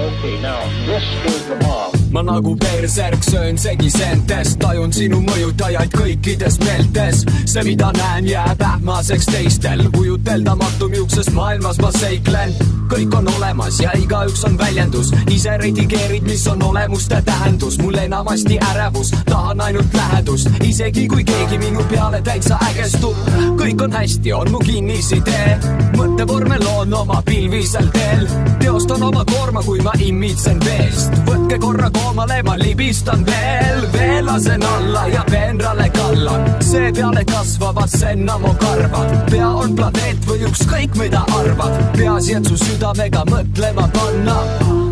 Okay, now, this is the bomb. Ma nagu beersärk söön segisentest, tajun sinu mõjutajaid kõikides meeltes. See, mida näen, jääb ähmaseks teistel. Kujuteldamatu miukses maailmas ma seiklen. Kõik on olemas ja igaüks on väljendus. Ise redigeerid, mis on olemuste tähendus. Mul enamasti ärevus, tahan ainult lähedust. Isegi kui keegi minu peale täitsa ägestub. Kõik on hästi, on mu kinnisidee. Mõttevorme loon oma pilvisel teel. Teostan oma koorma, kui ma imitsen veest. Võtke korra koomale, ma libistan veel. Veel lasen alla ja peenrale kallan. See peale kasvavad senna mu karvad. Pea on planeet või ükskõik mida arvad. Peaasi, et su südamega mõtlema panna.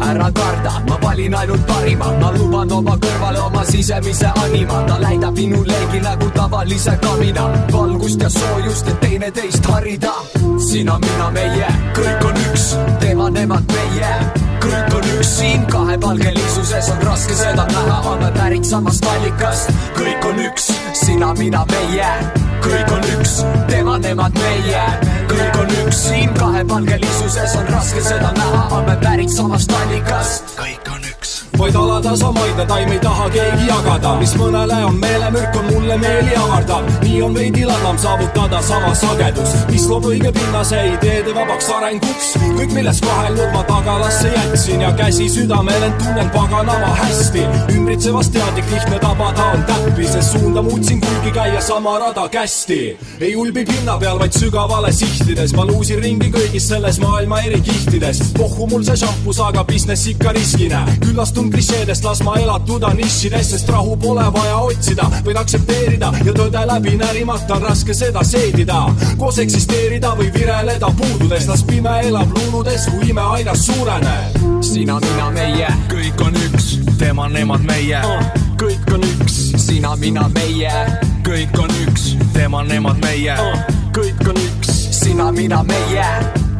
Ära karda, ma valin ainult parima. Ma luban oma kõrvale oma sisemise anima. Ta läidab minu leegi nagu tavalise kamina. Valgust ja soojust, et teine teist harida. Sina, mina, meie, kõik on üks. Tema, nemad, meie, kõik on üks. Siin kahepalgelisuses on raske seda näha. Oleme pärit samast allikast. Kõik on üks. Sina, mina, meie, kõik on üks. Tema, nemad, meie, kõik on üks. Siin kahepalgelisuses on raske seda näha. Oleme pärit samast allikast. Kõik on üks. Vaid alatasa maidne taim ei taha keegi jagada. Mis mõnele on meelemürk, on mulle meeli avardab. Nii on veidi ladam saavutada sama sagedus, mis loob õige pinnase ideede vabaks arenguks. Kõik milles kahelnud ma tagalasse jätsin ja käsi südamel end tunnen paganama hästi. Ümbritsevast teadlik lihtne tabada on täppi, sest suunda muutsin kuigi käia sama rada kästi. Ei ulbi pinna peal, vaid sügavale sihtides. Ma luusin ringi kõigis selles maailma eri kihtides. Pohhu mul see šampus, aga business ikka riskine. Külastun klišeedest, las ma elatuda nišides, sest rahu pole vaja otsida, võid aksepteerida ja tõde läbi närimata on raske seda seedida. Koos eksisteerida või vireleda puududes, las pime elab luuludes, kui ime aina suureneb. Sina, mina, meie, kõik on üks. Tema, nemad, meie, kõik on üks. Sina, mina, meie, kõik on üks. Tema, nemad, meie, kõik on üks. Sina, mina, meie,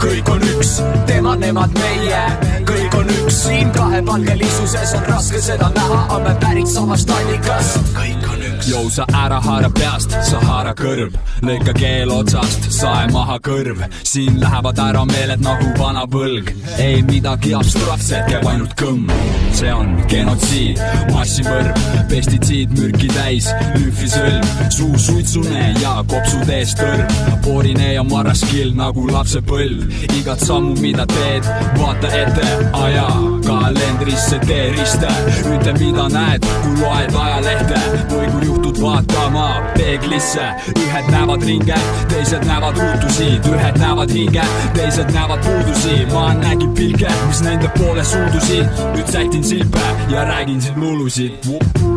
kõik on üks. Tema, nemad, meie, kõik on üks. Siin kahepalgelisuses on raske seda näha. Oleme pärit samast allikast. Kõik on üks. Jou, sa ära haara peast, sa haara kõrv. Lõika keel otsast, sae maha kõrv. Siin lähevad ära meeled nagu vana põlg. Ei midagi abstraktset, käib ainult kõmm. See on genotsiid, massimõrv, pestitsiid, mürki täis, lühvisõlm. Suu suitsune ja kopsud ees tõrv. Poorine ja marraskill nagu lapse põlv. Igat sammu, mida teed, vaata ette, aja kalendrisse tee riste. Ütle, mida näed, kui loed ajalehte või kui juhtud vaatama peeglisse. Ühed näevad ringe, teised näevad ruutusid. Ühed näevad hinge, teised näevad puudusi. Ma nägin pilke, mis nende poole suudusid. Nüüd sätin silpe ja räägin siin luulusid.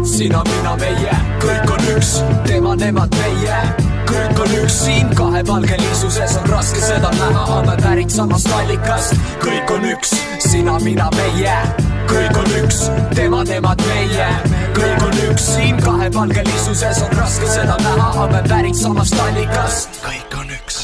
Sina, mina, meie, kõik on üks. Tema, nemad, meie, kõik on üks. Siin kahepalgelisuses on raske seda näha. Oleme pärit samast allikast. Kõik on üks. Sina, mina, meie, kõik on üks. Tema, nemad, meie, kõik on üks. Siin kahepalgelisuses on raske seda näha. Oleme pärit samast allikast. Kõik on üks.